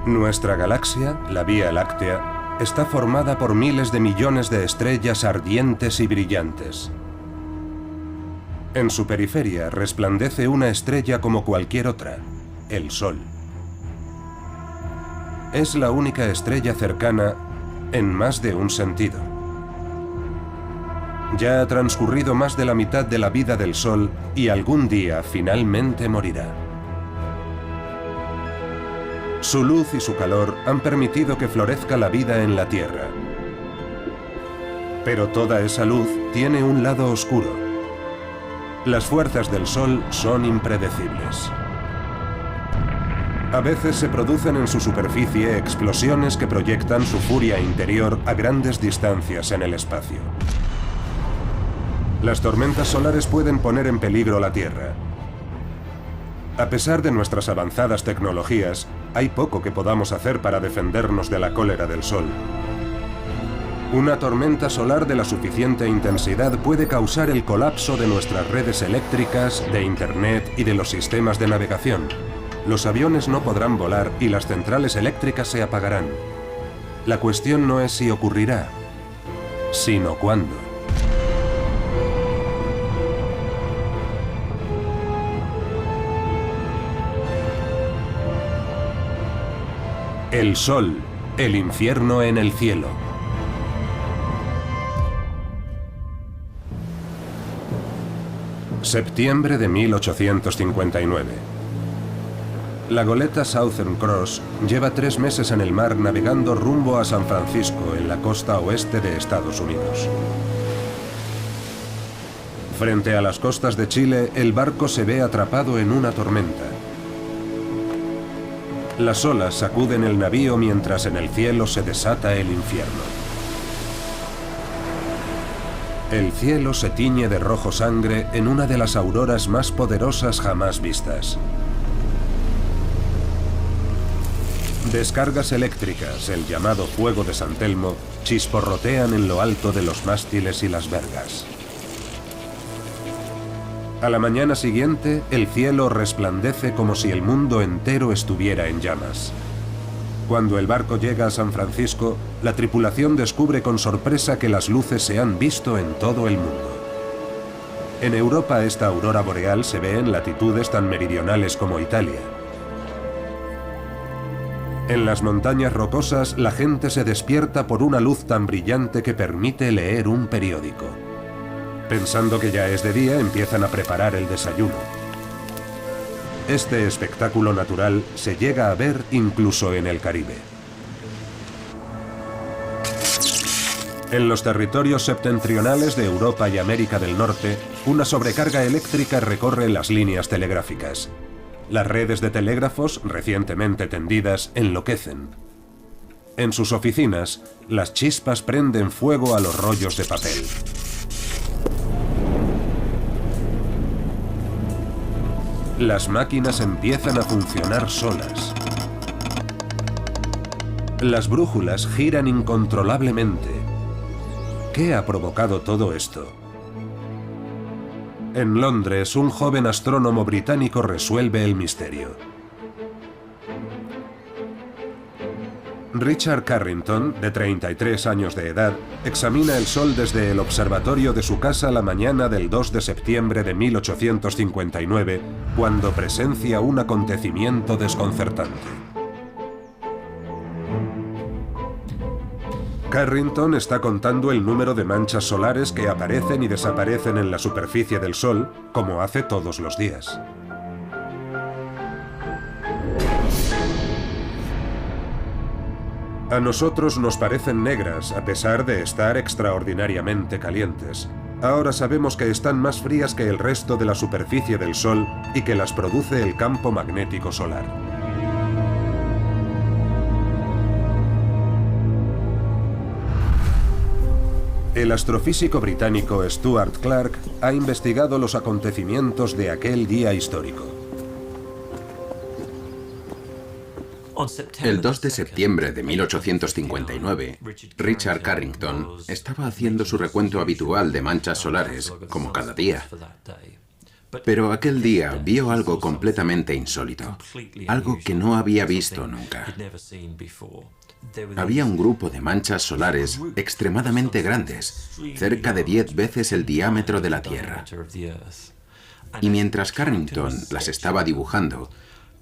Nuestra galaxia, la Vía Láctea, está formada por miles de millones de estrellas ardientes y brillantes. En su periferia resplandece una estrella como cualquier otra, el Sol. Es la única estrella cercana en más de un sentido. Ya ha transcurrido más de la mitad de la vida del Sol y algún día finalmente morirá. Su luz y su calor han permitido que florezca la vida en la Tierra. Pero toda esa luz tiene un lado oscuro. Las fuerzas del Sol son impredecibles. A veces se producen en su superficie explosiones que proyectan su furia interior a grandes distancias en el espacio. Las tormentas solares pueden poner en peligro la Tierra. A pesar de nuestras avanzadas tecnologías, hay poco que podamos hacer para defendernos de la cólera del Sol. Una tormenta solar de la suficiente intensidad puede causar el colapso de nuestras redes eléctricas, de Internet y de los sistemas de navegación. Los aviones no podrán volar y las centrales eléctricas se apagarán. La cuestión no es si ocurrirá, sino cuándo. El Sol, el infierno en el cielo. Septiembre de 1859. La goleta Southern Cross lleva 3 meses en el mar navegando rumbo a San Francisco, en la costa oeste de Estados Unidos. Frente a las costas de Chile, el barco se ve atrapado en una tormenta. Las olas sacuden el navío mientras en el cielo se desata el infierno. El cielo se tiñe de rojo sangre en una de las auroras más poderosas jamás vistas. Descargas eléctricas, el llamado fuego de San Telmo, chisporrotean en lo alto de los mástiles y las vergas. A la mañana siguiente, el cielo resplandece como si el mundo entero estuviera en llamas. Cuando el barco llega a San Francisco, la tripulación descubre con sorpresa que las luces se han visto en todo el mundo. En Europa, esta aurora boreal se ve en latitudes tan meridionales como Italia. En las montañas rocosas, la gente se despierta por una luz tan brillante que permite leer un periódico. Pensando que ya es de día, empiezan a preparar el desayuno. Este espectáculo natural se llega a ver incluso en el Caribe. En los territorios septentrionales de Europa y América del Norte, una sobrecarga eléctrica recorre las líneas telegráficas. Las redes de telégrafos, recientemente tendidas, enloquecen. En sus oficinas, las chispas prenden fuego a los rollos de papel. Las máquinas empiezan a funcionar solas. Las brújulas giran incontrolablemente. ¿Qué ha provocado todo esto? En Londres, un joven astrónomo británico resuelve el misterio. Richard Carrington, de 33 años de edad, examina el Sol desde el observatorio de su casa la mañana del 2 de septiembre de 1859, cuando presencia un acontecimiento desconcertante. Carrington está contando el número de manchas solares que aparecen y desaparecen en la superficie del Sol, como hace todos los días. A nosotros nos parecen negras, a pesar de estar extraordinariamente calientes. Ahora sabemos que están más frías que el resto de la superficie del Sol y que las produce el campo magnético solar. El astrofísico británico Stuart Clark ha investigado los acontecimientos de aquel día histórico. El 2 de septiembre de 1859, Richard Carrington estaba haciendo su recuento habitual de manchas solares, como cada día. Pero aquel día vio algo completamente insólito, algo que no había visto nunca. Había un grupo de manchas solares extremadamente grandes, cerca de 10 veces el diámetro de la Tierra. Y mientras Carrington las estaba dibujando,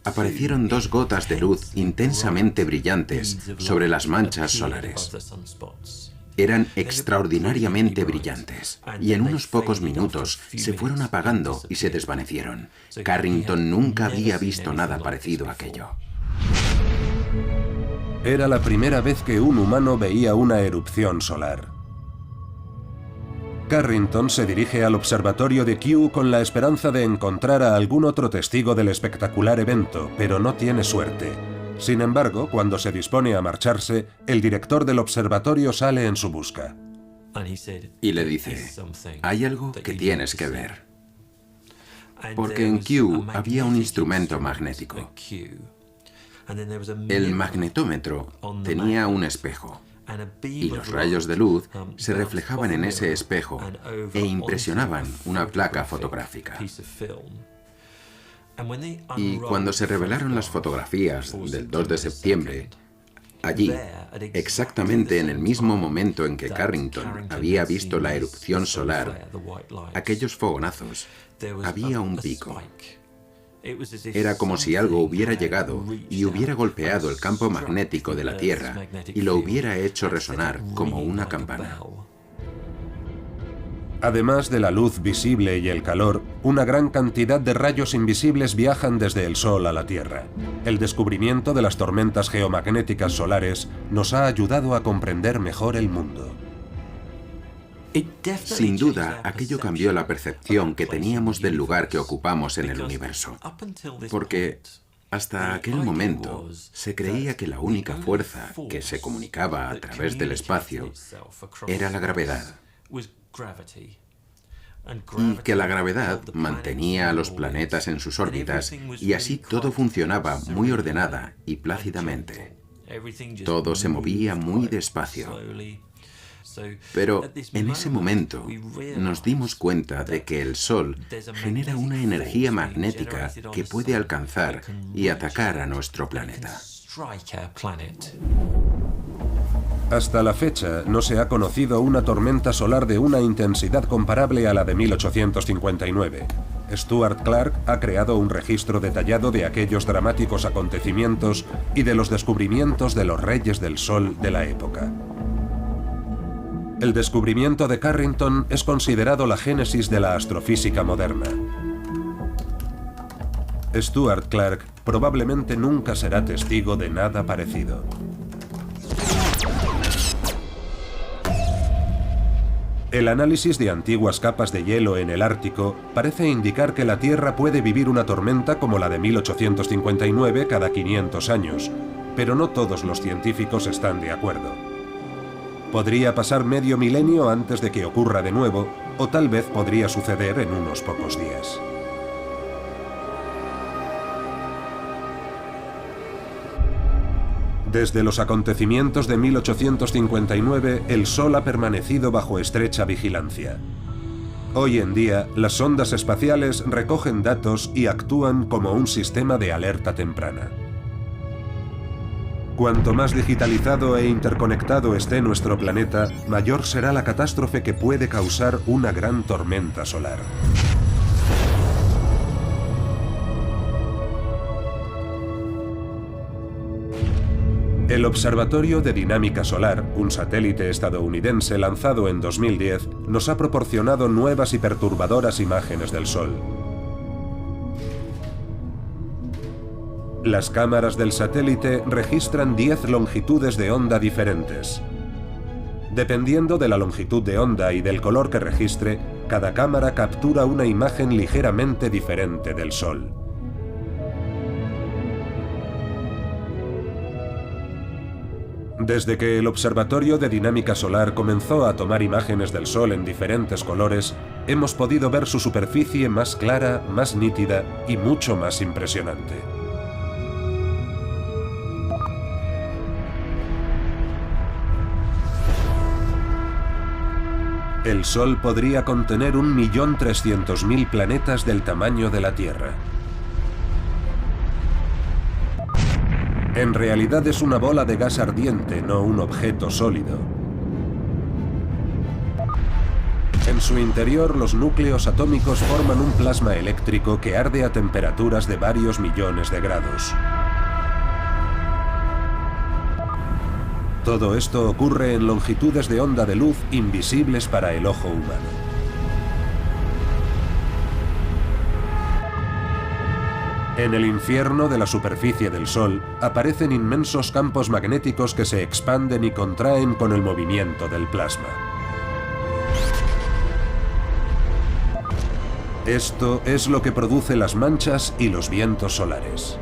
aparecieron dos gotas de luz intensamente brillantes sobre las manchas solares. Eran extraordinariamente brillantes, y en unos pocos minutos se fueron apagando y se desvanecieron. Carrington nunca había visto nada parecido a aquello. Era la primera vez que un humano veía una erupción solar. Carrington se dirige al observatorio de Kew con la esperanza de encontrar a algún otro testigo del espectacular evento, pero no tiene suerte. Sin embargo, cuando se dispone a marcharse, el director del observatorio sale en su busca. Y le dice, hay algo que tienes que ver. Porque en Kew había un instrumento magnético. El magnetómetro tenía un espejo, y los rayos de luz se reflejaban en ese espejo e impresionaban una placa fotográfica. Y cuando se revelaron las fotografías del 2 de septiembre, allí, exactamente en el mismo momento en que Carrington había visto la erupción solar, aquellos fogonazos, había un pico. Era como si algo hubiera llegado y hubiera golpeado el campo magnético de la Tierra y lo hubiera hecho resonar como una campana. Además de la luz visible y el calor, una gran cantidad de rayos invisibles viajan desde el Sol a la Tierra. El descubrimiento de las tormentas geomagnéticas solares nos ha ayudado a comprender mejor el mundo. Sin duda, aquello cambió la percepción que teníamos del lugar que ocupamos en el universo. Porque hasta aquel momento se creía que la única fuerza que se comunicaba a través del espacio era la gravedad. Y que la gravedad mantenía a los planetas en sus órbitas y así todo funcionaba muy ordenada y plácidamente. Todo se movía muy despacio. Pero en ese momento nos dimos cuenta de que el Sol genera una energía magnética que puede alcanzar y atacar a nuestro planeta. Hasta la fecha no se ha conocido una tormenta solar de una intensidad comparable a la de 1859. Stuart Clark ha creado un registro detallado de aquellos dramáticos acontecimientos y de los descubrimientos de los reyes del Sol de la época. El descubrimiento de Carrington es considerado la génesis de la astrofísica moderna. Stuart Clark probablemente nunca será testigo de nada parecido. El análisis de antiguas capas de hielo en el Ártico parece indicar que la Tierra puede vivir una tormenta como la de 1859 cada 500 años, pero no todos los científicos están de acuerdo. Podría pasar medio milenio antes de que ocurra de nuevo, o tal vez podría suceder en unos pocos días. Desde los acontecimientos de 1859, el Sol ha permanecido bajo estrecha vigilancia. Hoy en día, las sondas espaciales recogen datos y actúan como un sistema de alerta temprana. Cuanto más digitalizado e interconectado esté nuestro planeta, mayor será la catástrofe que puede causar una gran tormenta solar. El Observatorio de Dinámica Solar, un satélite estadounidense lanzado en 2010, nos ha proporcionado nuevas y perturbadoras imágenes del Sol. Las cámaras del satélite registran 10 longitudes de onda diferentes. Dependiendo de la longitud de onda y del color que registre, cada cámara captura una imagen ligeramente diferente del Sol. Desde que el Observatorio de Dinámica Solar comenzó a tomar imágenes del Sol en diferentes colores, hemos podido ver su superficie más clara, más nítida y mucho más impresionante. El Sol podría contener 1.300.000 planetas del tamaño de la Tierra. En realidad es una bola de gas ardiente, no un objeto sólido. En su interior, los núcleos atómicos forman un plasma eléctrico que arde a temperaturas de varios millones de grados. Todo esto ocurre en longitudes de onda de luz invisibles para el ojo humano. En el infierno de la superficie del Sol aparecen inmensos campos magnéticos que se expanden y contraen con el movimiento del plasma. Esto es lo que produce las manchas y los vientos solares.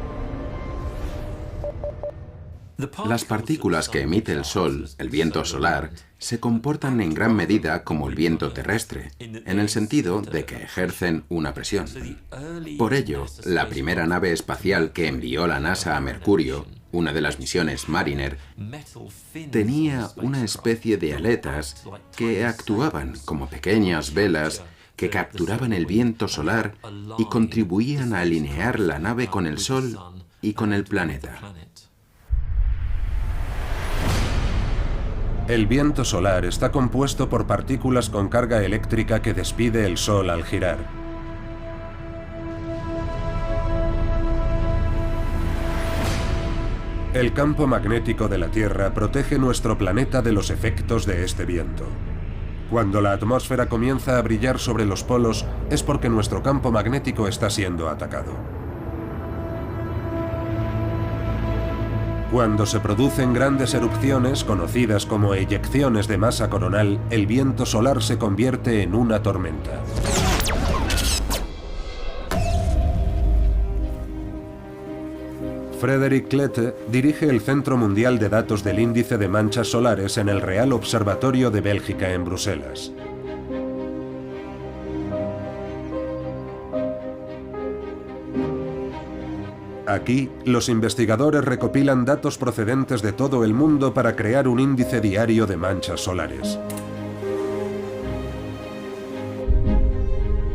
Las partículas que emite el Sol, el viento solar, se comportan en gran medida como el viento terrestre, en el sentido de que ejercen una presión. Por ello, la primera nave espacial que envió la NASA a Mercurio, una de las misiones Mariner, tenía una especie de aletas que actuaban como pequeñas velas que capturaban el viento solar y contribuían a alinear la nave con el Sol y con el planeta. El viento solar está compuesto por partículas con carga eléctrica que despide el Sol al girar. El campo magnético de la Tierra protege nuestro planeta de los efectos de este viento. Cuando la atmósfera comienza a brillar sobre los polos, es porque nuestro campo magnético está siendo atacado. Cuando se producen grandes erupciones, conocidas como eyecciones de masa coronal, el viento solar se convierte en una tormenta. Frederick Klette dirige el Centro Mundial de Datos del Índice de Manchas Solares en el Real Observatorio de Bélgica en Bruselas. Aquí, los investigadores recopilan datos procedentes de todo el mundo para crear un índice diario de manchas solares.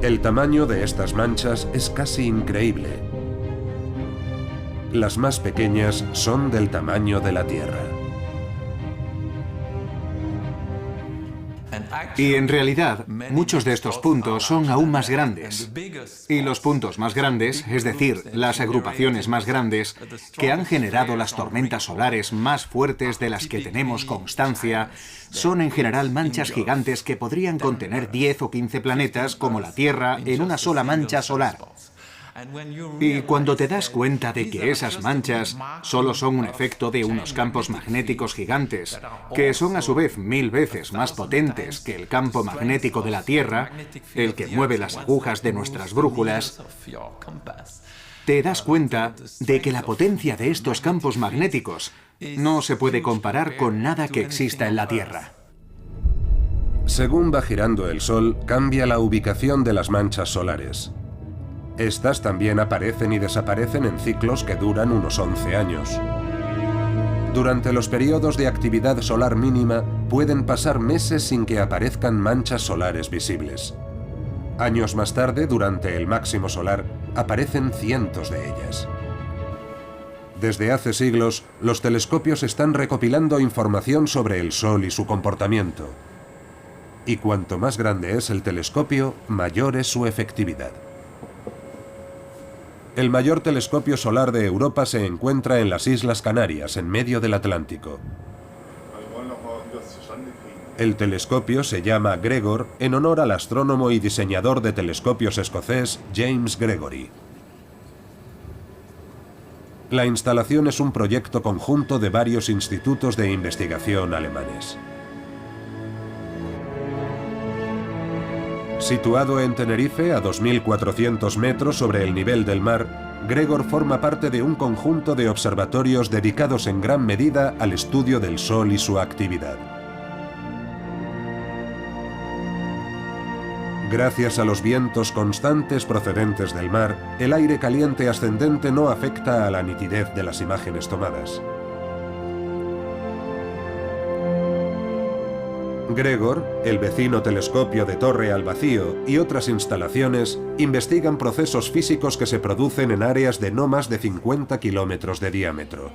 El tamaño de estas manchas es casi increíble. Las más pequeñas son del tamaño de la Tierra. Y en realidad, muchos de estos puntos son aún más grandes. Y los puntos más grandes, es decir, las agrupaciones más grandes, que han generado las tormentas solares más fuertes de las que tenemos constancia, son en general manchas gigantes que podrían contener 10 o 15 planetas como la Tierra en una sola mancha solar. Y cuando te das cuenta de que esas manchas solo son un efecto de unos campos magnéticos gigantes, que son a su vez 1000 veces más potentes que el campo magnético de la Tierra, el que mueve las agujas de nuestras brújulas, te das cuenta de que la potencia de estos campos magnéticos no se puede comparar con nada que exista en la Tierra. Según va girando el Sol, cambia la ubicación de las manchas solares. Estas también aparecen y desaparecen en ciclos que duran unos 11 años. Durante los periodos de actividad solar mínima, pueden pasar meses sin que aparezcan manchas solares visibles. Años más tarde, durante el máximo solar, aparecen cientos de ellas. Desde hace siglos, los telescopios están recopilando información sobre el Sol y su comportamiento. Y cuanto más grande es el telescopio, mayor es su efectividad. El mayor telescopio solar de Europa se encuentra en las Islas Canarias, en medio del Atlántico. El telescopio se llama Gregor en honor al astrónomo y diseñador de telescopios escocés James Gregory. La instalación es un proyecto conjunto de varios institutos de investigación alemanes. Situado en Tenerife, a 2.400 metros sobre el nivel del mar, Gregor forma parte de un conjunto de observatorios dedicados en gran medida al estudio del Sol y su actividad. Gracias a los vientos constantes procedentes del mar, el aire caliente ascendente no afecta a la nitidez de las imágenes tomadas. Gregor, el vecino telescopio de Torre al Vacío y otras instalaciones investigan procesos físicos que se producen en áreas de no más de 50 kilómetros de diámetro.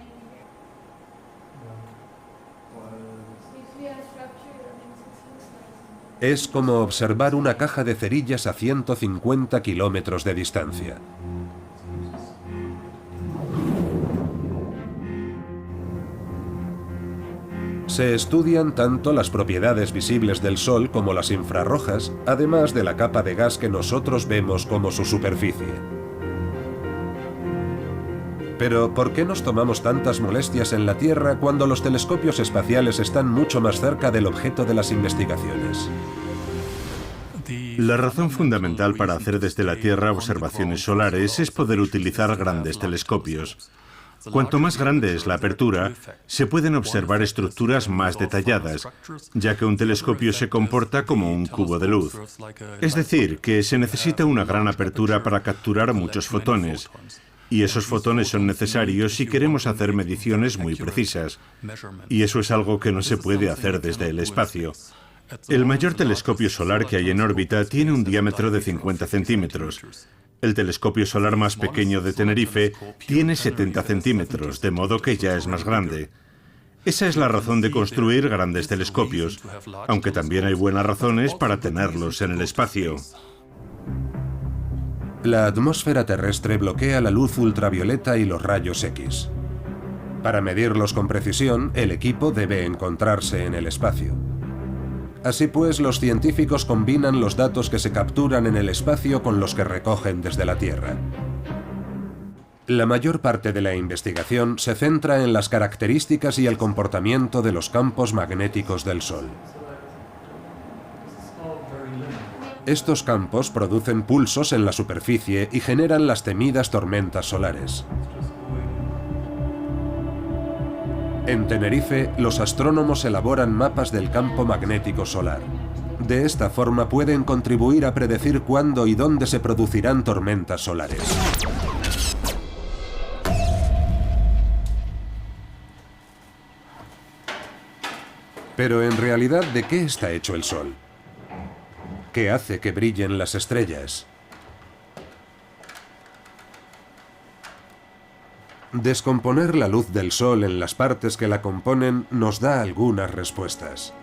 Es como observar una caja de cerillas a 150 kilómetros de distancia. Se estudian tanto las propiedades visibles del Sol como las infrarrojas, además de la capa de gas que nosotros vemos como su superficie. Pero, ¿por qué nos tomamos tantas molestias en la Tierra cuando los telescopios espaciales están mucho más cerca del objeto de las investigaciones? La razón fundamental para hacer desde la Tierra observaciones solares es poder utilizar grandes telescopios. Cuanto más grande es la apertura, se pueden observar estructuras más detalladas, ya que un telescopio se comporta como un cubo de luz. Es decir, que se necesita una gran apertura para capturar muchos fotones. Y esos fotones son necesarios si queremos hacer mediciones muy precisas. Y eso es algo que no se puede hacer desde el espacio. El mayor telescopio solar que hay en órbita tiene un diámetro de 50 centímetros. El telescopio solar más pequeño de Tenerife tiene 70 centímetros, de modo que ya es más grande. Esa es la razón de construir grandes telescopios, aunque también hay buenas razones para tenerlos en el espacio. La atmósfera terrestre bloquea la luz ultravioleta y los rayos X. Para medirlos con precisión, el equipo debe encontrarse en el espacio. Así pues, los científicos combinan los datos que se capturan en el espacio con los que recogen desde la Tierra. La mayor parte de la investigación se centra en las características y el comportamiento de los campos magnéticos del Sol. Estos campos producen pulsos en la superficie y generan las temidas tormentas solares. En Tenerife, los astrónomos elaboran mapas del campo magnético solar. De esta forma pueden contribuir a predecir cuándo y dónde se producirán tormentas solares. Pero en realidad, ¿de qué está hecho el Sol? ¿Qué hace que brillen las estrellas? Descomponer la luz del Sol en las partes que la componen nos da algunas respuestas.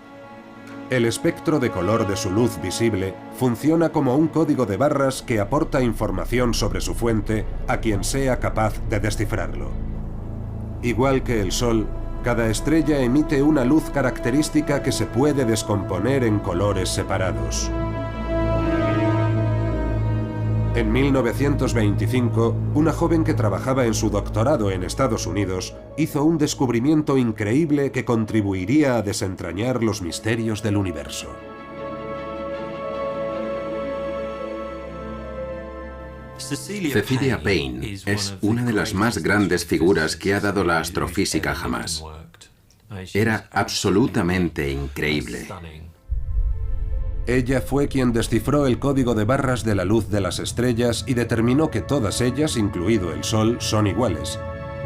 El espectro de color de su luz visible funciona como un código de barras que aporta información sobre su fuente a quien sea capaz de descifrarlo. Igual que el Sol, cada estrella emite una luz característica que se puede descomponer en colores separados. En 1925, una joven que trabajaba en su doctorado en Estados Unidos hizo un descubrimiento increíble que contribuiría a desentrañar los misterios del universo. Cecilia Payne es una de las más grandes figuras que ha dado la astrofísica jamás. Era absolutamente increíble. Ella fue quien descifró el código de barras de la luz de las estrellas y determinó que todas ellas, incluido el Sol, son iguales,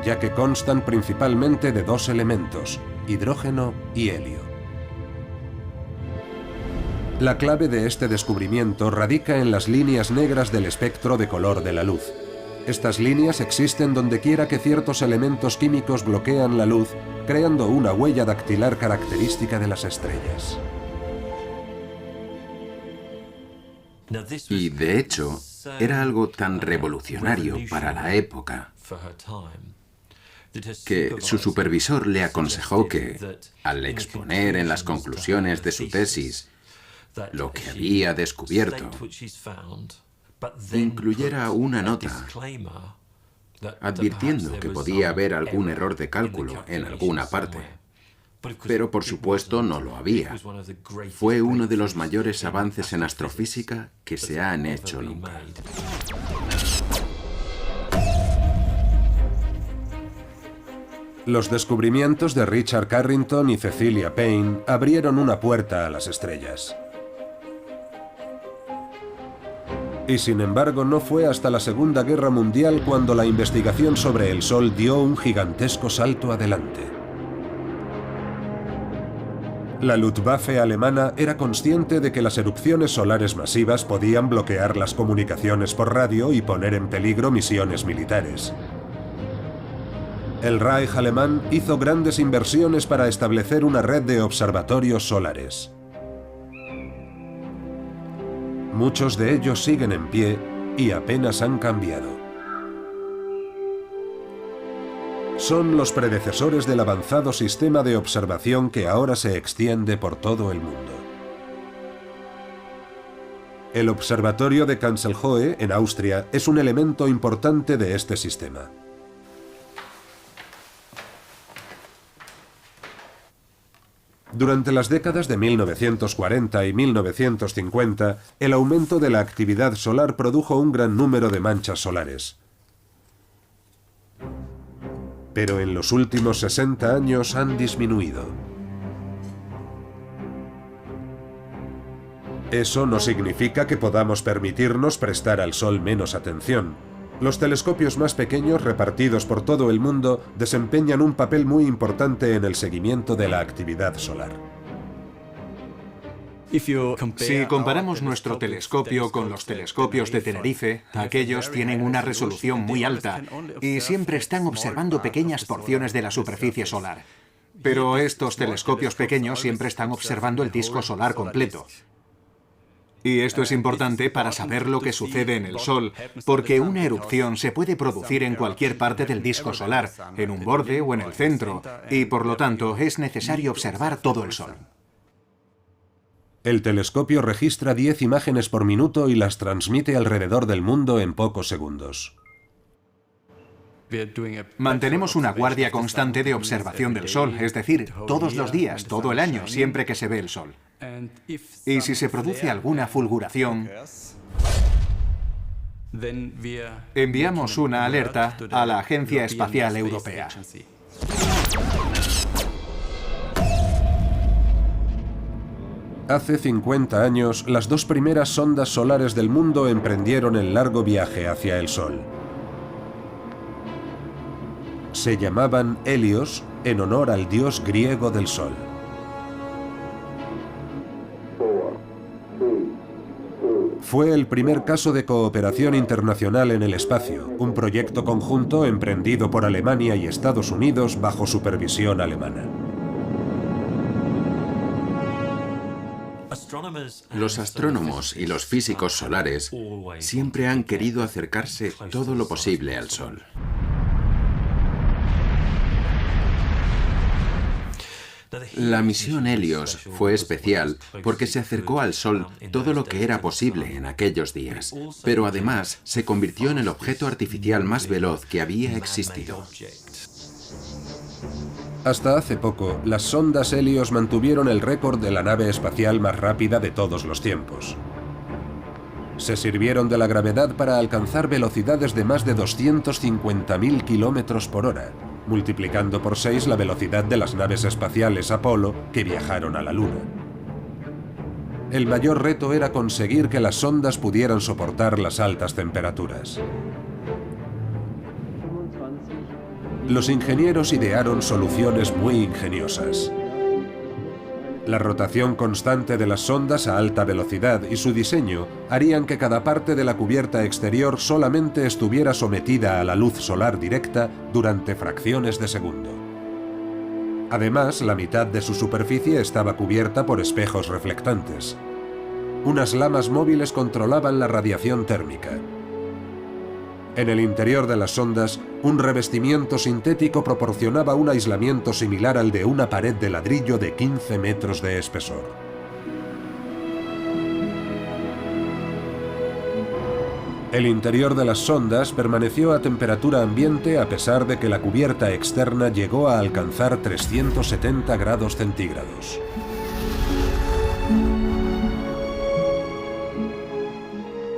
ya que constan principalmente de dos elementos, hidrógeno y helio. La clave de este descubrimiento radica en las líneas negras del espectro de color de la luz. Estas líneas existen donde quiera que ciertos elementos químicos bloquean la luz, creando una huella dactilar característica de las estrellas. Y de hecho, era algo tan revolucionario para la época que su supervisor le aconsejó que, al exponer en las conclusiones de su tesis lo que había descubierto, incluyera una nota advirtiendo que podía haber algún error de cálculo en alguna parte. Pero por supuesto no lo había. Fue uno de los mayores avances en astrofísica que se han hecho nunca. Los descubrimientos de Richard Carrington y Cecilia Payne abrieron una puerta a las estrellas. Y sin embargo, no fue hasta la Segunda Guerra Mundial cuando la investigación sobre el Sol dio un gigantesco salto adelante. La Luftwaffe alemana era consciente de que las erupciones solares masivas podían bloquear las comunicaciones por radio y poner en peligro misiones militares. El Reich alemán hizo grandes inversiones para establecer una red de observatorios solares. Muchos de ellos siguen en pie y apenas han cambiado. Son los predecesores del avanzado sistema de observación que ahora se extiende por todo el mundo. El observatorio de Kanzelhoe, en Austria, es un elemento importante de este sistema. Durante las décadas de 1940 y 1950, el aumento de la actividad solar produjo un gran número de manchas solares. Pero en los últimos 60 años han disminuido. Eso no significa que podamos permitirnos prestar al Sol menos atención. Los telescopios más pequeños repartidos por todo el mundo desempeñan un papel muy importante en el seguimiento de la actividad solar. Si comparamos nuestro telescopio con los telescopios de Tenerife, aquellos tienen una resolución muy alta y siempre están observando pequeñas porciones de la superficie solar. Pero estos telescopios pequeños siempre están observando el disco solar completo. Y esto es importante para saber lo que sucede en el Sol, porque una erupción se puede producir en cualquier parte del disco solar, en un borde o en el centro, y por lo tanto es necesario observar todo el Sol. El telescopio registra 10 imágenes por minuto y las transmite alrededor del mundo en pocos segundos. Mantenemos una guardia constante de observación del Sol, es decir, todos los días, todo el año, siempre que se ve el Sol. Y si se produce alguna fulguración, enviamos una alerta a la Agencia Espacial Europea. Hace 50 años, las dos primeras sondas solares del mundo emprendieron el largo viaje hacia el Sol. Se llamaban Helios en honor al dios griego del Sol. Fue el primer caso de cooperación internacional en el espacio, un proyecto conjunto emprendido por Alemania y Estados Unidos bajo supervisión alemana. Los astrónomos y los físicos solares siempre han querido acercarse todo lo posible al Sol. La misión Helios fue especial porque se acercó al Sol todo lo que era posible en aquellos días, pero además se convirtió en el objeto artificial más veloz que había existido. Hasta hace poco, las sondas Helios mantuvieron el récord de la nave espacial más rápida de todos los tiempos. Se sirvieron de la gravedad para alcanzar velocidades de más de 250.000 kilómetros por hora, multiplicando por 6 la velocidad de las naves espaciales Apolo que viajaron a la Luna. El mayor reto era conseguir que las sondas pudieran soportar las altas temperaturas. Los ingenieros idearon soluciones muy ingeniosas. La rotación constante de las sondas a alta velocidad y su diseño harían que cada parte de la cubierta exterior solamente estuviera sometida a la luz solar directa durante fracciones de segundo. Además, la mitad de su superficie estaba cubierta por espejos reflectantes. Unas lamas móviles controlaban la radiación térmica. En el interior de las sondas, un revestimiento sintético proporcionaba un aislamiento similar al de una pared de ladrillo de 15 metros de espesor. El interior de las sondas permaneció a temperatura ambiente a pesar de que la cubierta externa llegó a alcanzar 370 grados centígrados.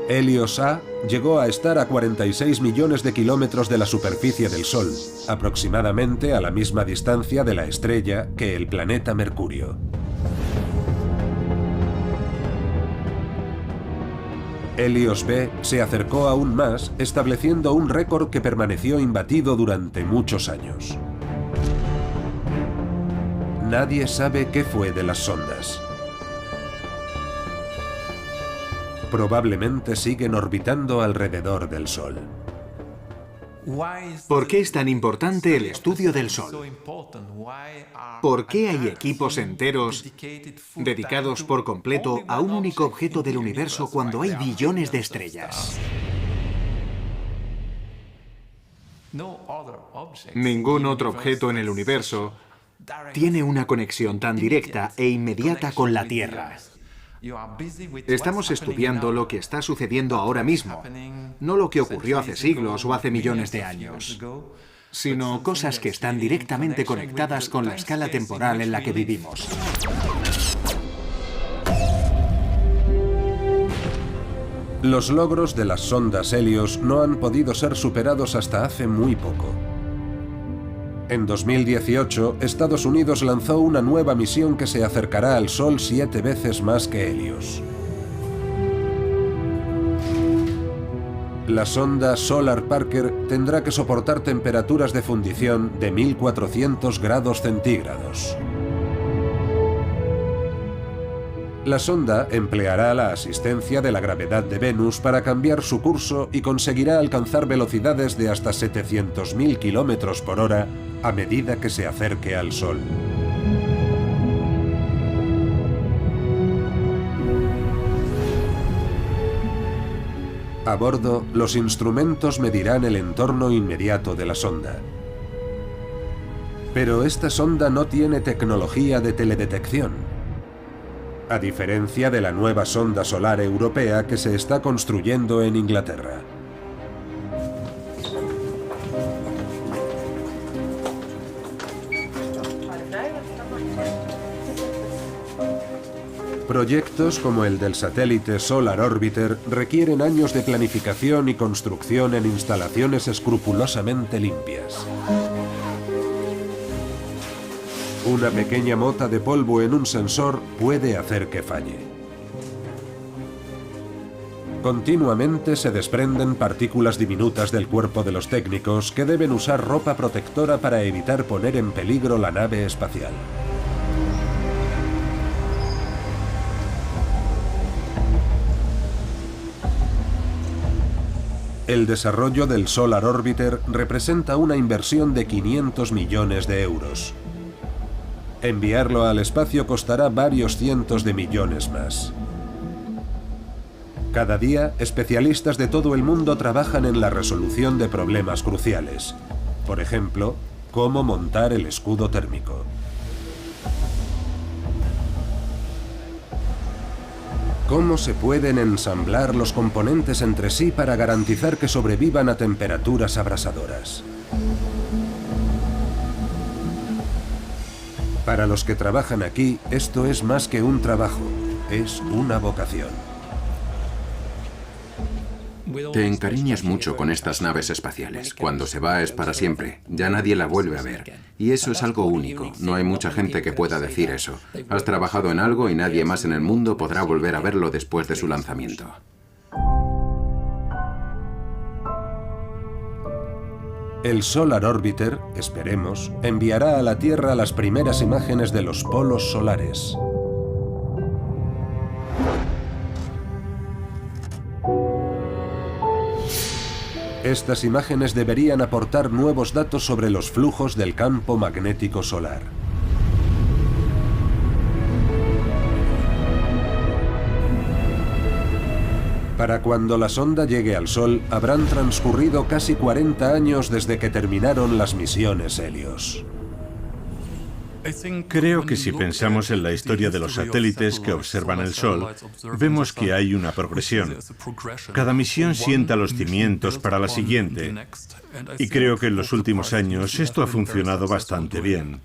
Helios A llegó a estar a 46 millones de kilómetros de la superficie del Sol, aproximadamente a la misma distancia de la estrella que el planeta Mercurio. Helios B se acercó aún más, estableciendo un récord que permaneció imbatido durante muchos años. nadie sabe qué fue de las sondas. Probablemente siguen orbitando alrededor del Sol. ¿Por qué es tan importante el estudio del Sol? ¿Por qué hay equipos enteros dedicados por completo a un único objeto del universo cuando hay billones de estrellas? Ningún otro objeto en el universo tiene una conexión tan directa e inmediata con la Tierra. Estamos estudiando lo que está sucediendo ahora mismo, no lo que ocurrió hace siglos o hace millones de años, sino cosas que están directamente conectadas con la escala temporal en la que vivimos. Los logros de las sondas Helios no han podido ser superados hasta hace muy poco. En 2018, Estados Unidos lanzó una nueva misión que se acercará al Sol 7 veces más que Helios. La sonda Solar Parker tendrá que soportar temperaturas de fundición de 1400 grados centígrados. La sonda empleará la asistencia de la gravedad de Venus para cambiar su curso y conseguirá alcanzar velocidades de hasta 700.000 kilómetros por hora a medida que se acerque al Sol. A bordo, los instrumentos medirán el entorno inmediato de la sonda. Pero esta sonda no tiene tecnología de teledetección, a diferencia de la nueva sonda solar europea que se está construyendo en Inglaterra. Proyectos como el del satélite Solar Orbiter requieren años de planificación y construcción en instalaciones escrupulosamente limpias. Una pequeña mota de polvo en un sensor puede hacer que falle. Continuamente se desprenden partículas diminutas del cuerpo de los técnicos que deben usar ropa protectora para evitar poner en peligro la nave espacial. El desarrollo del Solar Orbiter representa una inversión de 500 millones de euros. Enviarlo al espacio costará varios cientos de millones más. Cada día, especialistas de todo el mundo trabajan en la resolución de problemas cruciales. Por ejemplo, cómo montar el escudo térmico. ¿Cómo se pueden ensamblar los componentes entre sí para garantizar que sobrevivan a temperaturas abrasadoras? Para los que trabajan aquí, esto es más que un trabajo, es una vocación. Te encariñas mucho con estas naves espaciales. Cuando se va es para siempre, ya nadie la vuelve a ver. Y eso es algo único, no hay mucha gente que pueda decir eso. Has trabajado en algo y nadie más en el mundo podrá volver a verlo después de su lanzamiento. El Solar Orbiter, esperemos, enviará a la Tierra las primeras imágenes de los polos solares. Estas imágenes deberían aportar nuevos datos sobre los flujos del campo magnético solar. Para cuando la sonda llegue al Sol, habrán transcurrido casi 40 años desde que terminaron las misiones Helios. Creo que si pensamos en la historia de los satélites que observan el Sol, vemos que hay una progresión. Cada misión sienta los cimientos para la siguiente, y creo que en los últimos años esto ha funcionado bastante bien.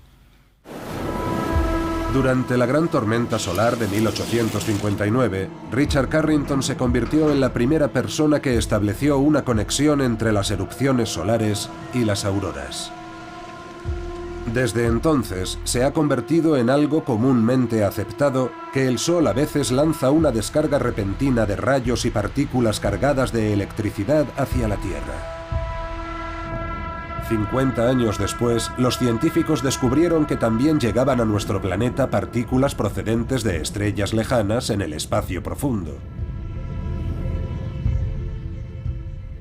Durante la gran tormenta solar de 1859, Richard Carrington se convirtió en la primera persona que estableció una conexión entre las erupciones solares y las auroras. Desde entonces, se ha convertido en algo comúnmente aceptado que el Sol a veces lanza una descarga repentina de rayos y partículas cargadas de electricidad hacia la Tierra. 50 años después, los científicos descubrieron que también llegaban a nuestro planeta partículas procedentes de estrellas lejanas en el espacio profundo.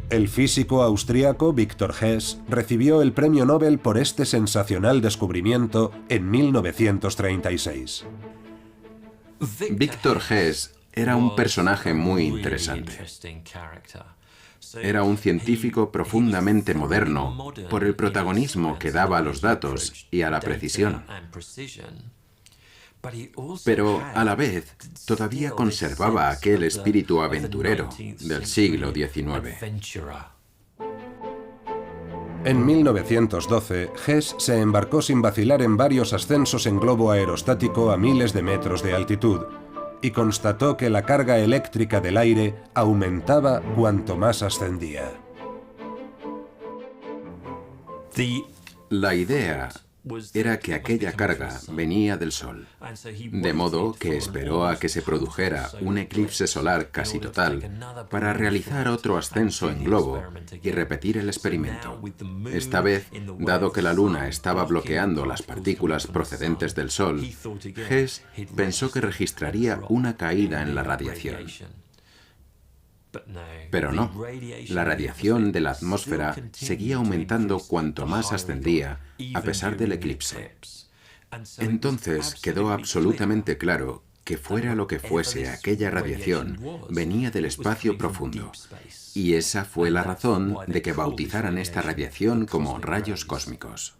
El físico austríaco Victor Hess recibió el premio Nobel por este sensacional descubrimiento en 1936. Victor Hess era un personaje muy interesante. Era un científico profundamente moderno por el protagonismo que daba a los datos y a la precisión. Pero a la vez todavía conservaba aquel espíritu aventurero del siglo XIX. En 1912, Hess se embarcó sin vacilar en varios ascensos en globo aerostático a miles de metros de altitud y constató que la carga eléctrica del aire aumentaba cuanto más ascendía. La idea era que aquella carga venía del Sol, de modo que esperó a que se produjera un eclipse solar casi total para realizar otro ascenso en globo y repetir el experimento. Esta vez, dado que la Luna estaba bloqueando las partículas procedentes del Sol, Hess pensó que registraría una caída en la radiación. Pero no, la radiación de la atmósfera seguía aumentando cuanto más ascendía, a pesar del eclipse. Entonces quedó absolutamente claro que fuera lo que fuese aquella radiación, venía del espacio profundo. Y esa fue la razón de que bautizaran esta radiación como rayos cósmicos.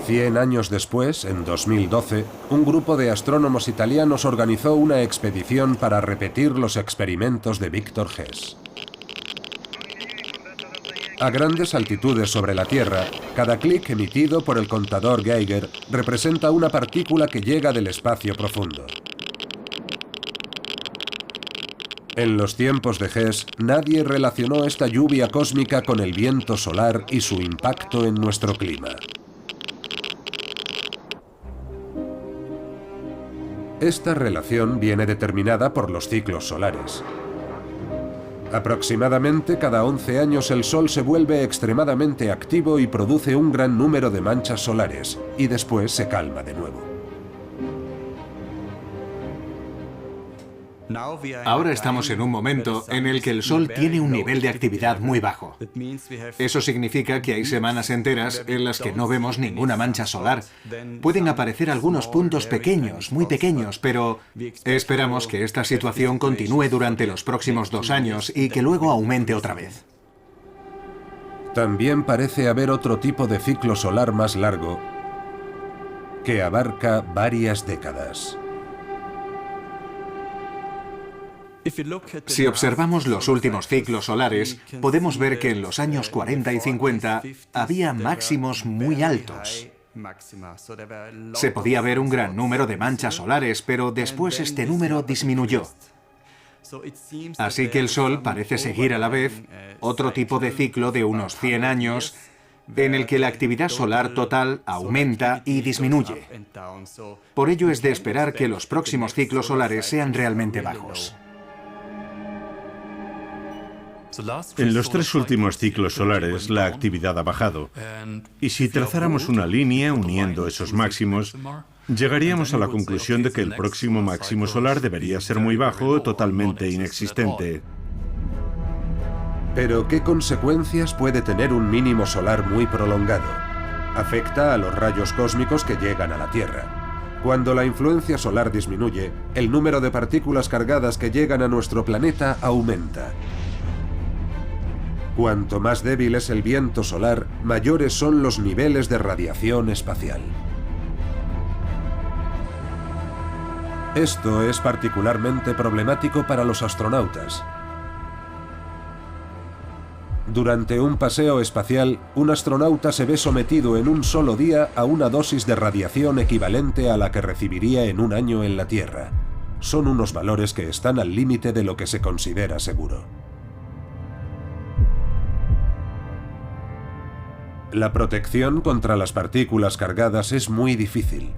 100 años después, en 2012, un grupo de astrónomos italianos organizó una expedición para repetir los experimentos de Victor Hess. A grandes altitudes sobre la Tierra, cada clic emitido por el contador Geiger representa una partícula que llega del espacio profundo. En los tiempos de Hess, nadie relacionó esta lluvia cósmica con el viento solar y su impacto en nuestro clima. Esta relación viene determinada por los ciclos solares. Aproximadamente cada 11 años el Sol se vuelve extremadamente activo y produce un gran número de manchas solares, y después se calma de nuevo. Ahora estamos en un momento en el que el Sol tiene un nivel de actividad muy bajo. Eso significa que hay semanas enteras en las que no vemos ninguna mancha solar. Pueden aparecer algunos puntos pequeños, muy pequeños, pero esperamos que esta situación continúe durante los próximos 2 años y que luego aumente otra vez. También parece haber otro tipo de ciclo solar más largo que abarca varias décadas. Si observamos los últimos ciclos solares, podemos ver que en los años 40 y 50 había máximos muy altos. Se podía ver un gran número de manchas solares, pero después este número disminuyó. Así que el Sol parece seguir a la vez otro tipo de ciclo de unos 100 años en el que la actividad solar total aumenta y disminuye. Por ello es de esperar que los próximos ciclos solares sean realmente bajos. En los 3 últimos ciclos solares, la actividad ha bajado. Y si trazáramos una línea uniendo esos máximos, llegaríamos a la conclusión de que el próximo máximo solar debería ser muy bajo o totalmente inexistente. Pero, ¿qué consecuencias puede tener un mínimo solar muy prolongado? Afecta a los rayos cósmicos que llegan a la Tierra. Cuando la influencia solar disminuye, el número de partículas cargadas que llegan a nuestro planeta aumenta. Cuanto más débil es el viento solar, mayores son los niveles de radiación espacial. Esto es particularmente problemático para los astronautas. Durante un paseo espacial, un astronauta se ve sometido en un solo día a una dosis de radiación equivalente a la que recibiría en un año en la Tierra. Son unos valores que están al límite de lo que se considera seguro. La protección contra las partículas cargadas es muy difícil.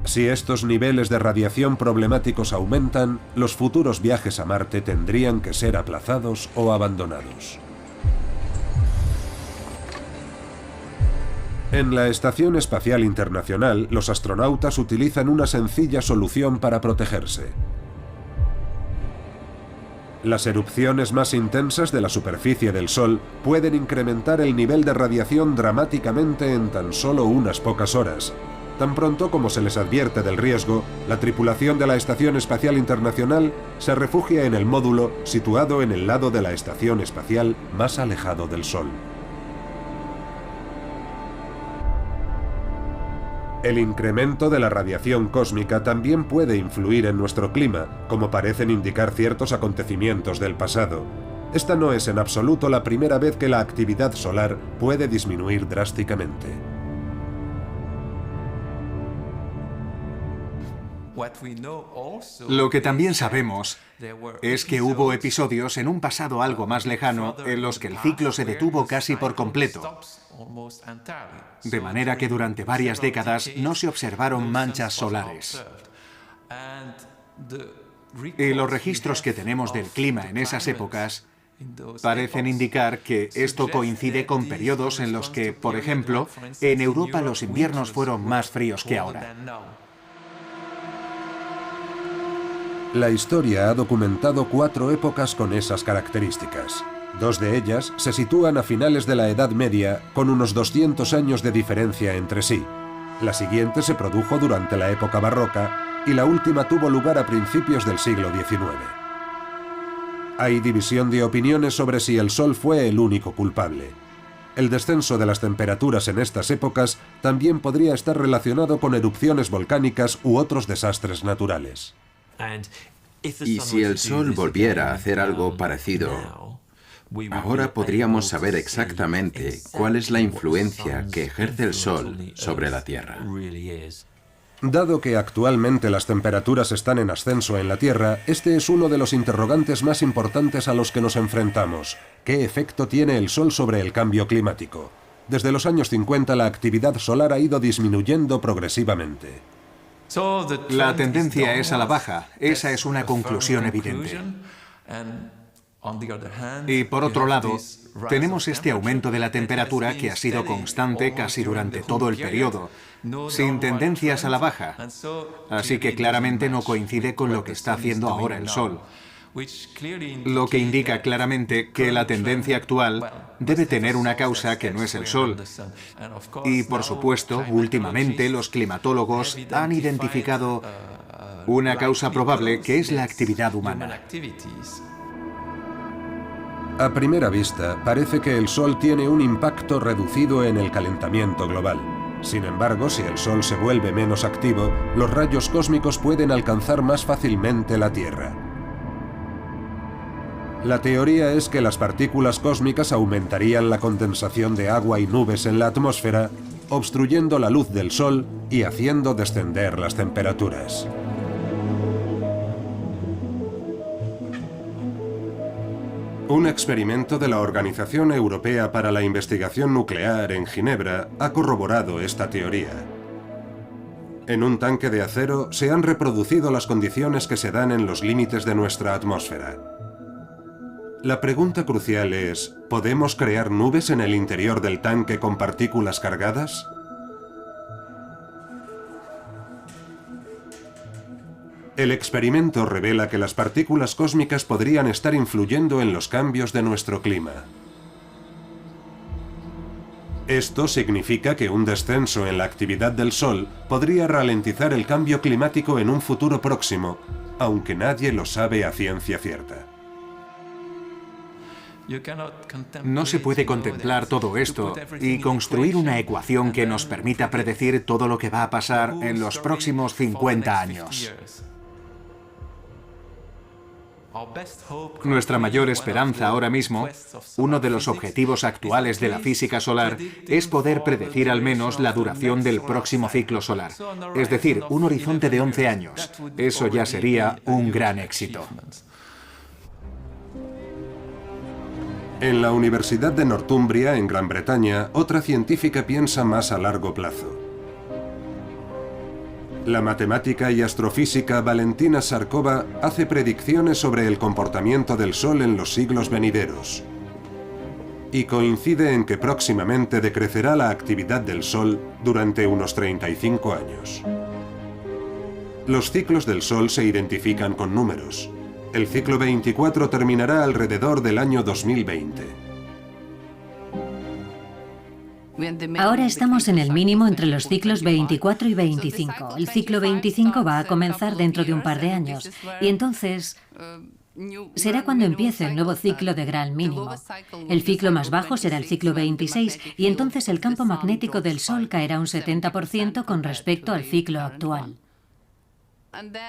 Si estos niveles de radiación problemáticos aumentan, los futuros viajes a Marte tendrían que ser aplazados o abandonados. En la Estación Espacial Internacional, los astronautas utilizan una sencilla solución para protegerse. Las erupciones más intensas de la superficie del Sol pueden incrementar el nivel de radiación dramáticamente en tan solo unas pocas horas. Tan pronto como se les advierte del riesgo, la tripulación de la Estación Espacial Internacional se refugia en el módulo situado en el lado de la estación espacial más alejado del Sol. El incremento de la radiación cósmica también puede influir en nuestro clima, como parecen indicar ciertos acontecimientos del pasado. Esta no es en absoluto la primera vez que la actividad solar puede disminuir drásticamente. Lo que también sabemos es que hubo episodios en un pasado algo más lejano en los que el ciclo se detuvo casi por completo, de manera que durante varias décadas no se observaron manchas solares. Y los registros que tenemos del clima en esas épocas parecen indicar que esto coincide con periodos en los que, por ejemplo, en Europa los inviernos fueron más fríos que ahora. La historia ha documentado 4 épocas con esas características. 2 de ellas se sitúan a finales de la Edad Media, con unos 200 años de diferencia entre sí. La siguiente se produjo durante la época barroca y la última tuvo lugar a principios del siglo XIX. Hay división de opiniones sobre si el Sol fue el único culpable. El descenso de las temperaturas en estas épocas también podría estar relacionado con erupciones volcánicas u otros desastres naturales. Y si el Sol volviera a hacer algo parecido, ahora podríamos saber exactamente cuál es la influencia que ejerce el Sol sobre la Tierra. Dado que actualmente las temperaturas están en ascenso en la Tierra, este es uno de los interrogantes más importantes a los que nos enfrentamos. ¿Qué efecto tiene el Sol sobre el cambio climático? Desde los años 50 la actividad solar ha ido disminuyendo progresivamente. La tendencia es a la baja, esa es una conclusión evidente. Y por otro lado, tenemos este aumento de la temperatura que ha sido constante casi durante todo el periodo, sin tendencias a la baja, así que claramente no coincide con lo que está haciendo ahora el Sol. Lo que indica claramente que la tendencia actual debe tener una causa que no es el Sol. Y por supuesto, últimamente los climatólogos han identificado una causa probable que es la actividad humana. A primera vista, parece que el Sol tiene un impacto reducido en el calentamiento global. Sin embargo, si el Sol se vuelve menos activo, los rayos cósmicos pueden alcanzar más fácilmente la Tierra. La teoría es que las partículas cósmicas aumentarían la condensación de agua y nubes en la atmósfera, obstruyendo la luz del Sol y haciendo descender las temperaturas. Un experimento de la Organización Europea para la Investigación Nuclear en Ginebra ha corroborado esta teoría. En un tanque de acero se han reproducido las condiciones que se dan en los límites de nuestra atmósfera. La pregunta crucial es, ¿podemos crear nubes en el interior del tanque con partículas cargadas? El experimento revela que las partículas cósmicas podrían estar influyendo en los cambios de nuestro clima. Esto significa que un descenso en la actividad del Sol podría ralentizar el cambio climático en un futuro próximo, aunque nadie lo sabe a ciencia cierta. No se puede contemplar todo esto y construir una ecuación que nos permita predecir todo lo que va a pasar en los próximos 50 años. Nuestra mayor esperanza ahora mismo, uno de los objetivos actuales de la física solar, es poder predecir al menos la duración del próximo ciclo solar, es decir, un horizonte de 11 años. Eso ya sería un gran éxito. En la Universidad de Northumbria, en Gran Bretaña, otra científica piensa más a largo plazo. La matemática y astrofísica Valentina Sarkova hace predicciones sobre el comportamiento del Sol en los siglos venideros. Y coincide en que próximamente decrecerá la actividad del Sol durante unos 35 años. Los ciclos del Sol se identifican con números. El ciclo 24 terminará alrededor del año 2020. Ahora estamos en el mínimo entre los ciclos 24 y 25. El ciclo 25 va a comenzar dentro de un par de años y entonces será cuando empiece el nuevo ciclo de gran mínimo. El ciclo más bajo será el ciclo 26 y entonces el campo magnético del Sol caerá un 70% con respecto al ciclo actual.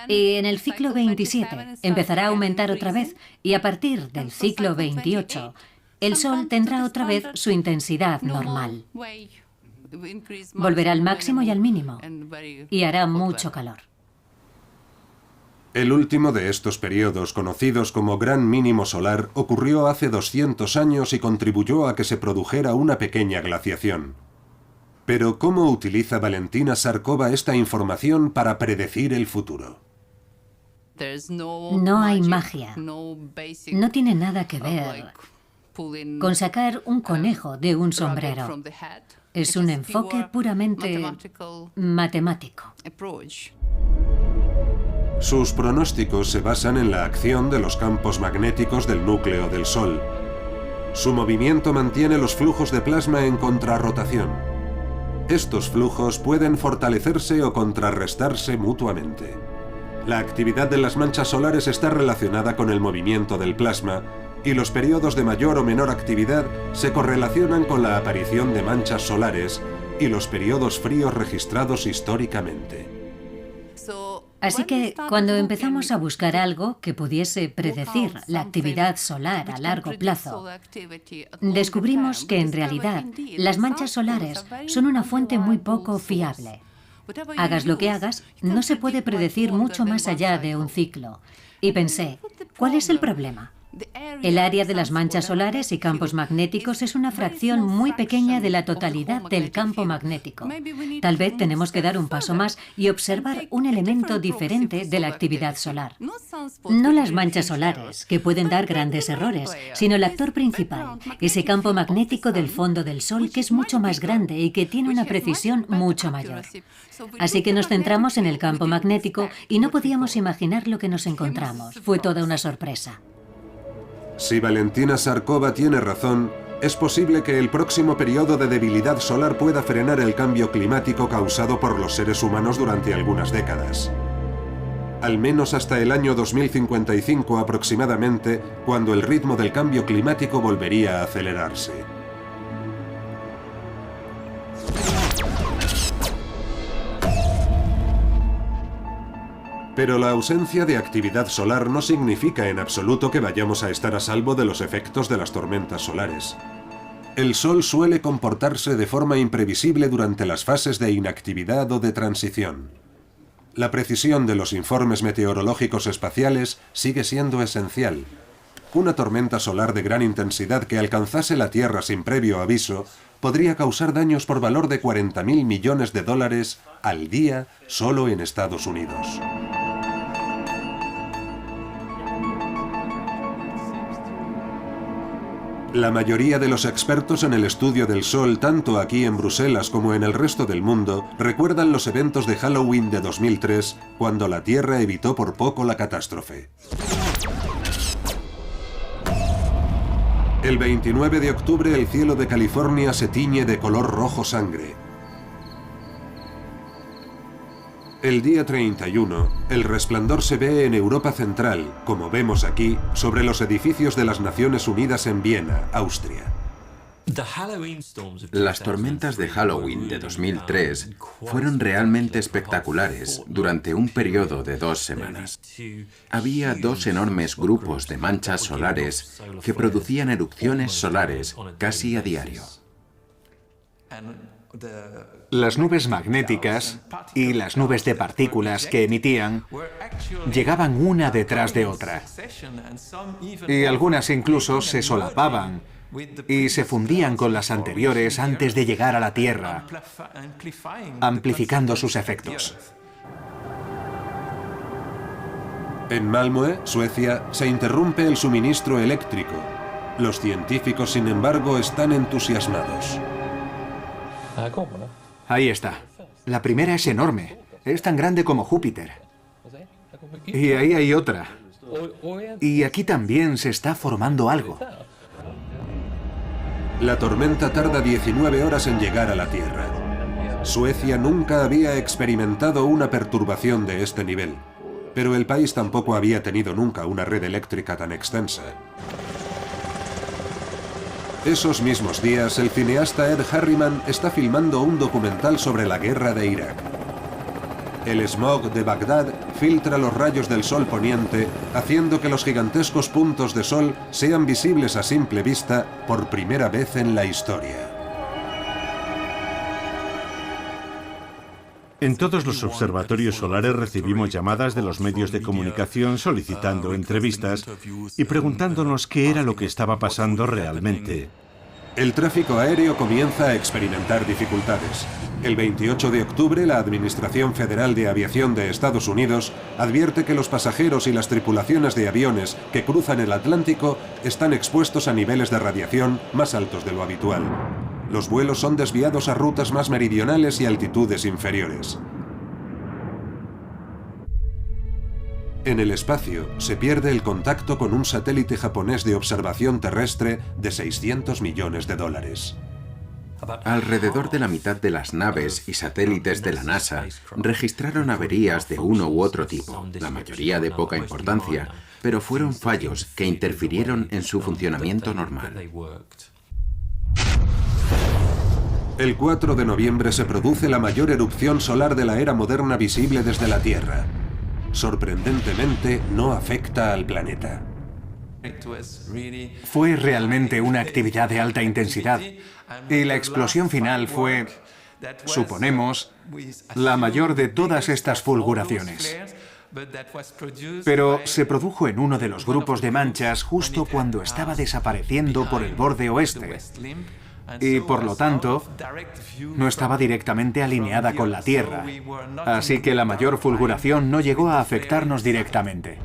Y en el ciclo 27 empezará a aumentar otra vez y a partir del ciclo 28 el Sol tendrá otra vez su intensidad normal. Volverá al máximo y al mínimo y hará mucho calor. El último de estos periodos, conocidos como Gran Mínimo Solar, ocurrió hace 200 años y contribuyó a que se produjera una pequeña glaciación. Pero ¿cómo utiliza Valentina Sarkova esta información para predecir el futuro? No hay magia. No tiene nada que ver con sacar un conejo de un sombrero. Es un enfoque puramente matemático. Sus pronósticos se basan en la acción de los campos magnéticos del núcleo del Sol. Su movimiento mantiene los flujos de plasma en contrarrotación. Estos flujos pueden fortalecerse o contrarrestarse mutuamente. La actividad de las manchas solares está relacionada con el movimiento del plasma y los periodos de mayor o menor actividad se correlacionan con la aparición de manchas solares y los periodos fríos registrados históricamente. Así que cuando empezamos a buscar algo que pudiese predecir la actividad solar a largo plazo, descubrimos que en realidad las manchas solares son una fuente muy poco fiable. Hagas lo que hagas, no se puede predecir mucho más allá de un ciclo. Y pensé, ¿cuál es el problema? El área de las manchas solares y campos magnéticos es una fracción muy pequeña de la totalidad del campo magnético. Tal vez tenemos que dar un paso más y observar un elemento diferente de la actividad solar. No las manchas solares, que pueden dar grandes errores, sino el actor principal, ese campo magnético del fondo del Sol que es mucho más grande y que tiene una precisión mucho mayor. Así que nos centramos en el campo magnético y no podíamos imaginar lo que nos encontramos. Fue toda una sorpresa. Si Valentina Sarkova tiene razón, es posible que el próximo periodo de debilidad solar pueda frenar el cambio climático causado por los seres humanos durante algunas décadas. Al menos hasta el año 2055 aproximadamente, cuando el ritmo del cambio climático volvería a acelerarse. Pero la ausencia de actividad solar no significa en absoluto que vayamos a estar a salvo de los efectos de las tormentas solares. El Sol suele comportarse de forma imprevisible durante las fases de inactividad o de transición. La precisión de los informes meteorológicos espaciales sigue siendo esencial. Una tormenta solar de gran intensidad que alcanzase la Tierra sin previo aviso podría causar daños por valor de 40.000 millones de dólares al día solo en Estados Unidos. La mayoría de los expertos en el estudio del Sol, tanto aquí en Bruselas como en el resto del mundo, recuerdan los eventos de Halloween de 2003, cuando la Tierra evitó por poco la catástrofe. El 29 de octubre el cielo de California se tiñe de color rojo sangre. El día 31, el resplandor se ve en Europa Central, como vemos aquí, sobre los edificios de las Naciones Unidas en Viena, Austria. Las tormentas de Halloween de 2003 fueron realmente espectaculares durante un periodo de 2 semanas. Había 2 enormes grupos de manchas solares que producían erupciones solares casi a diario. Las nubes magnéticas y las nubes de partículas que emitían llegaban una detrás de otra. Y algunas incluso se solapaban y se fundían con las anteriores antes de llegar a la Tierra, amplificando sus efectos. En Malmö, Suecia, se interrumpe el suministro eléctrico. Los científicos, sin embargo, están entusiasmados. Ahí está. La primera es enorme. Es tan grande como Júpiter. Y ahí hay otra. Y aquí también se está formando algo. La tormenta tarda 19 horas en llegar a la Tierra. Suecia nunca había experimentado una perturbación de este nivel, pero el país tampoco había tenido nunca una red eléctrica tan extensa. Esos mismos días, el cineasta Ed Harriman está filmando un documental sobre la guerra de Irak. El smog de Bagdad filtra los rayos del sol poniente, haciendo que los gigantescos puntos de sol sean visibles a simple vista por primera vez en la historia. En todos los observatorios solares recibimos llamadas de los medios de comunicación solicitando entrevistas y preguntándonos qué era lo que estaba pasando realmente. El tráfico aéreo comienza a experimentar dificultades. El 28 de octubre, la Administración Federal de Aviación de Estados Unidos advierte que los pasajeros y las tripulaciones de aviones que cruzan el Atlántico están expuestos a niveles de radiación más altos de lo habitual. Los vuelos son desviados a rutas más meridionales y altitudes inferiores. En el espacio, se pierde el contacto con un satélite japonés de observación terrestre de $600 millones. Alrededor de la mitad de las naves y satélites de la NASA registraron averías de uno u otro tipo, la mayoría de poca importancia, pero fueron fallos que interfirieron en su funcionamiento normal. El 4 de noviembre se produce la mayor erupción solar de la era moderna visible desde la Tierra. Sorprendentemente, no afecta al planeta. Fue realmente una actividad de alta intensidad y la explosión final fue, suponemos, la mayor de todas estas fulguraciones. Pero se produjo en uno de los grupos de manchas justo cuando estaba desapareciendo por el borde oeste. Y por lo tanto, no estaba directamente alineada con la Tierra. Así que la mayor fulguración no llegó a afectarnos directamente.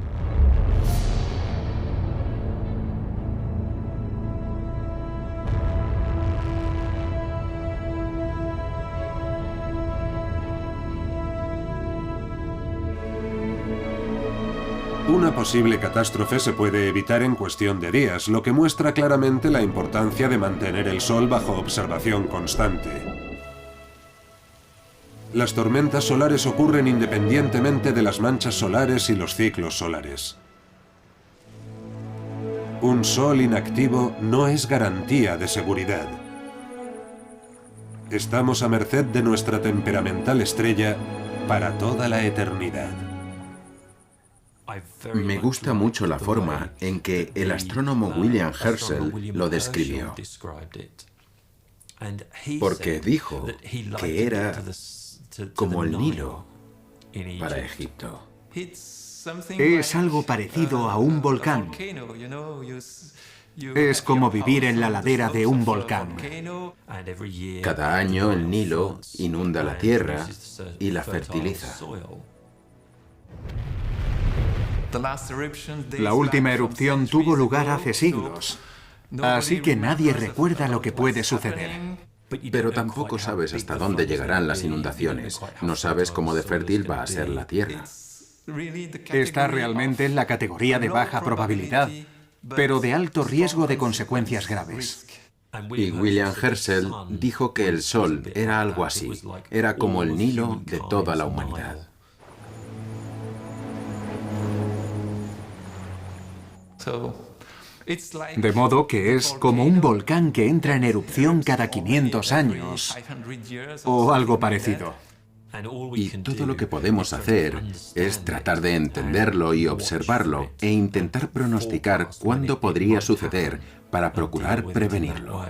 Una posible catástrofe se puede evitar en cuestión de días, lo que muestra claramente la importancia de mantener el Sol bajo observación constante. Las tormentas solares ocurren independientemente de las manchas solares y los ciclos solares. Un Sol inactivo no es garantía de seguridad. Estamos a merced de nuestra temperamental estrella para toda la eternidad. Me gusta mucho la forma en que el astrónomo William Herschel lo describió, porque dijo que era como el Nilo para Egipto. Es algo parecido a un volcán. Es como vivir en la ladera de un volcán. Cada año el Nilo inunda la tierra y la fertiliza. La última erupción tuvo lugar hace siglos, así que nadie recuerda lo que puede suceder. Pero tampoco sabes hasta dónde llegarán las inundaciones. No sabes cómo de fértil va a ser la tierra. Está realmente en la categoría de baja probabilidad, pero de alto riesgo de consecuencias graves. Y William Herschel dijo que el Sol era algo así. Era como el Nilo de toda la humanidad. De modo que es como un volcán que entra en erupción cada 500 años, o algo parecido. Y todo lo que podemos hacer es tratar de entenderlo y observarlo e intentar pronosticar cuándo podría suceder para procurar prevenirlo.